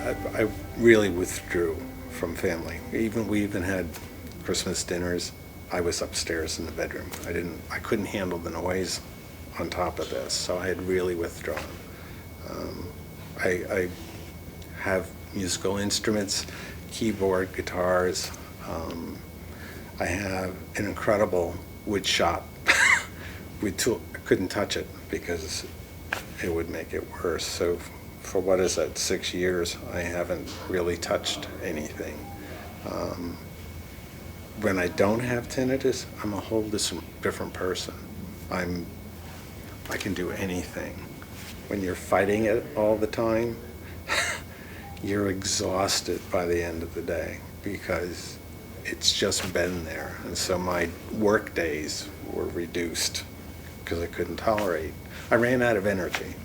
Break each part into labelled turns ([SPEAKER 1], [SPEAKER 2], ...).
[SPEAKER 1] I really withdrew from family. We even had Christmas dinners. I was upstairs in the bedroom. I couldn't handle the noise on top of this, so I had really withdrawn. I have musical instruments, keyboard, guitars. I have an incredible wood shop. I couldn't touch it because it would make it worse. So for 6 years, I haven't really touched anything. When I don't have tinnitus, I'm a whole different person. I can do anything. When you're fighting it all the time, you're exhausted by the end of the day because it's just been there. And so my work days were reduced because I couldn't tolerate. I ran out of energy.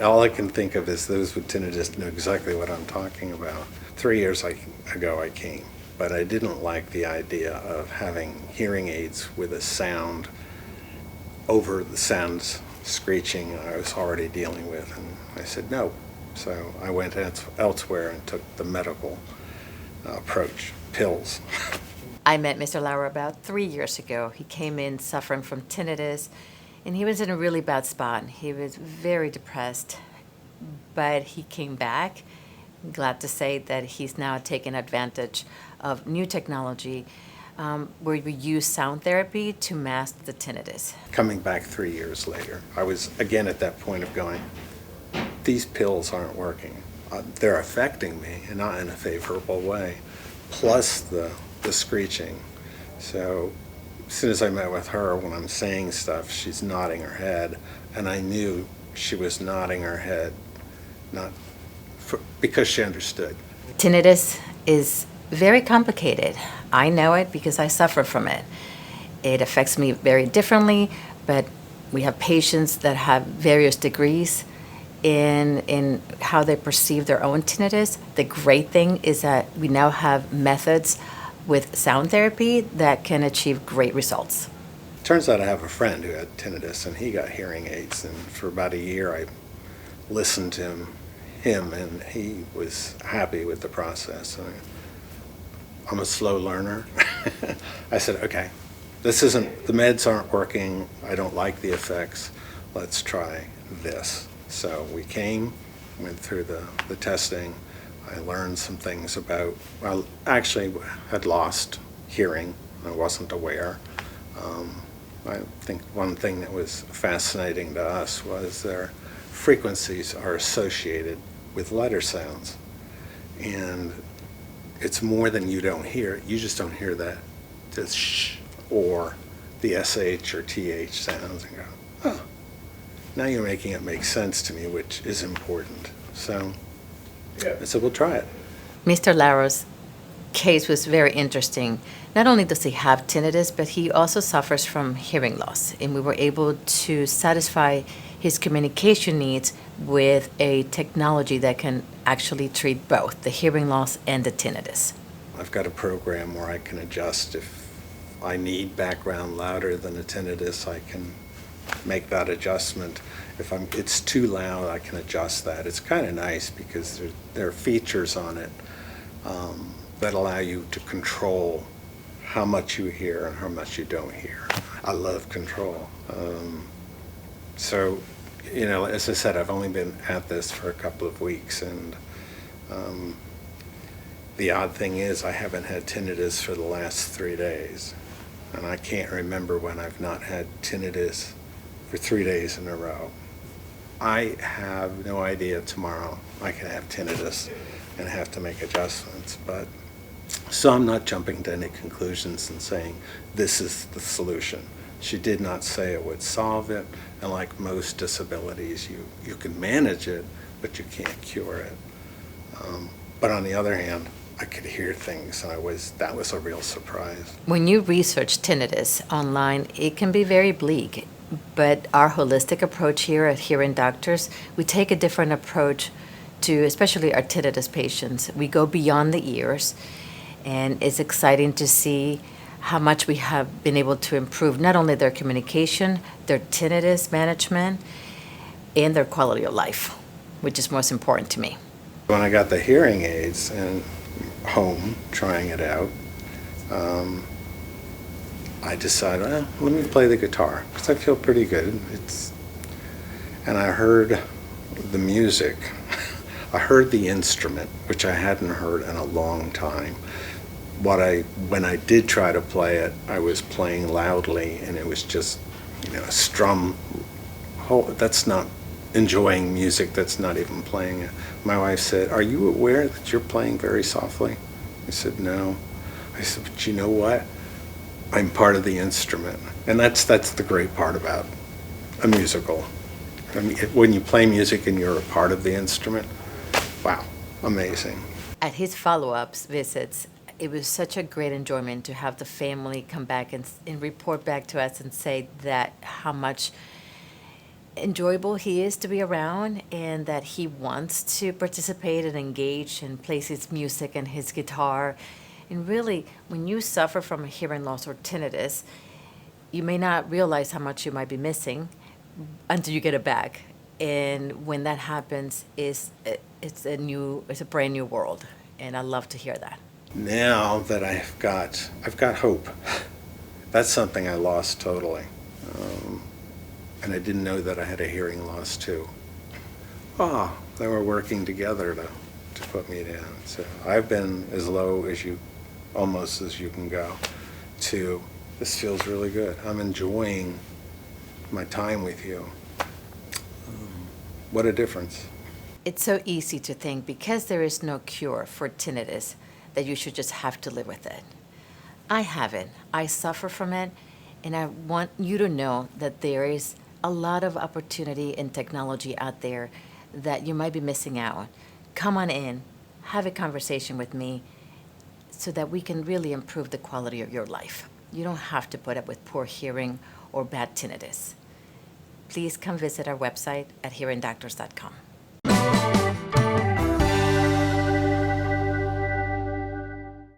[SPEAKER 1] All I can think of is those with tinnitus know exactly what I'm talking about. 3 years ago I came, but I didn't like the idea of having hearing aids with a sound over the sounds screeching I was already dealing with, and I said no. So I went elsewhere and took the medical approach, pills.
[SPEAKER 2] I met Mr. Lauer about 3 years ago. He came in suffering from tinnitus, and he was in a really bad spot. He was very depressed, but he came back. I'm glad to say that he's now taken advantage of new technology where we use sound therapy to mask the tinnitus.
[SPEAKER 1] Coming back 3 years later, I was again at that point of going, these pills aren't working. They're affecting me, and not in a favorable way, plus the screeching. So as soon as I met with her, when I'm saying stuff, she's nodding her head, and I knew she was nodding her head, because she understood.
[SPEAKER 2] Tinnitus is very complicated. I know it because I suffer from it. It affects me very differently, but we have patients that have various degrees in how they perceive their own tinnitus. The great thing is that we now have methods with sound therapy that can achieve great results.
[SPEAKER 1] Turns out I have a friend who had tinnitus, and he got hearing aids, and for about a year I listened to him, and he was happy with the process. I'm a slow learner. I said, okay, the meds aren't working, I don't like the effects, let's try this. So we went through the testing. I learned some things I actually had lost hearing. I wasn't aware. I think one thing that was fascinating to us was their frequencies are associated with letter sounds. And it's more than you don't hear. You just don't hear that sh or the sh or th sounds and go, oh, now you're making it make sense to me, which is important. So I said, we'll try it.
[SPEAKER 2] Mr. Lauer's case was very interesting. Not only does he have tinnitus, but he also suffers from hearing loss. And we were able to satisfy his communication needs with a technology that can actually treat both the hearing loss and the tinnitus.
[SPEAKER 1] I've got a program where I can adjust if I need background louder than a tinnitus. I can make that adjustment. If it's too loud, I can adjust that. It's kind of nice because there are features on it that allow you to control how much you hear and how much you don't hear. I love control. So, as I said, I've only been at this for a couple of weeks, and the odd thing is I haven't had tinnitus for the last 3 days, and I can't remember when I've not had tinnitus for 3 days in a row. I have no idea tomorrow I can have tinnitus and have to make adjustments, so I'm not jumping to any conclusions and saying this is the solution. She did not say it would solve it, and like most disabilities, you can manage it, but you can't cure it. But on the other hand, I could hear things, and that was a real surprise.
[SPEAKER 2] When you research tinnitus online, it can be very bleak, but our holistic approach here at Hearing Doctors, we take a different approach to especially our tinnitus patients. We go beyond the ears, and it's exciting to see how much we have been able to improve not only their communication, their tinnitus management, and their quality of life, which is most important to me.
[SPEAKER 1] When I got the hearing aids and home, trying it out, I decided, well, let me play the guitar because I feel pretty good. And I heard the music. I heard the instrument, which I hadn't heard in a long time. When I did try to play it, I was playing loudly, and it was just, a strum. That's not enjoying music. That's not even playing it. My wife said, "Are you aware that you're playing very softly?" I said, "No." I said, "But you know what? I'm part of the instrument." And that's the great part about a musical. I mean, when you play music and you're a part of the instrument, wow, amazing.
[SPEAKER 2] At his follow-ups visits, it was such a great enjoyment to have the family come back and report back to us and say that how much enjoyable he is to be around, and that he wants to participate and engage and plays his music and his guitar. And really, when you suffer from a hearing loss or tinnitus, you may not realize how much you might be missing until you get it back. And when that happens, it's a brand new world. And I love to hear that.
[SPEAKER 1] Now that I've got hope. That's something I lost totally. And I didn't know that I had a hearing loss too. They were working together to put me down. So I've been as low as almost as you can go, to this feels really good. I'm enjoying my time with you. What a difference.
[SPEAKER 2] It's so easy to think because there is no cure for tinnitus that you should just have to live with it. I have it. I suffer from it, and I want you to know that there is a lot of opportunity and technology out there that you might be missing out on. Come on in, have a conversation with me so that we can really improve the quality of your life. You don't have to put up with poor hearing or bad tinnitus. Please come visit our website at hearingdoctors.com.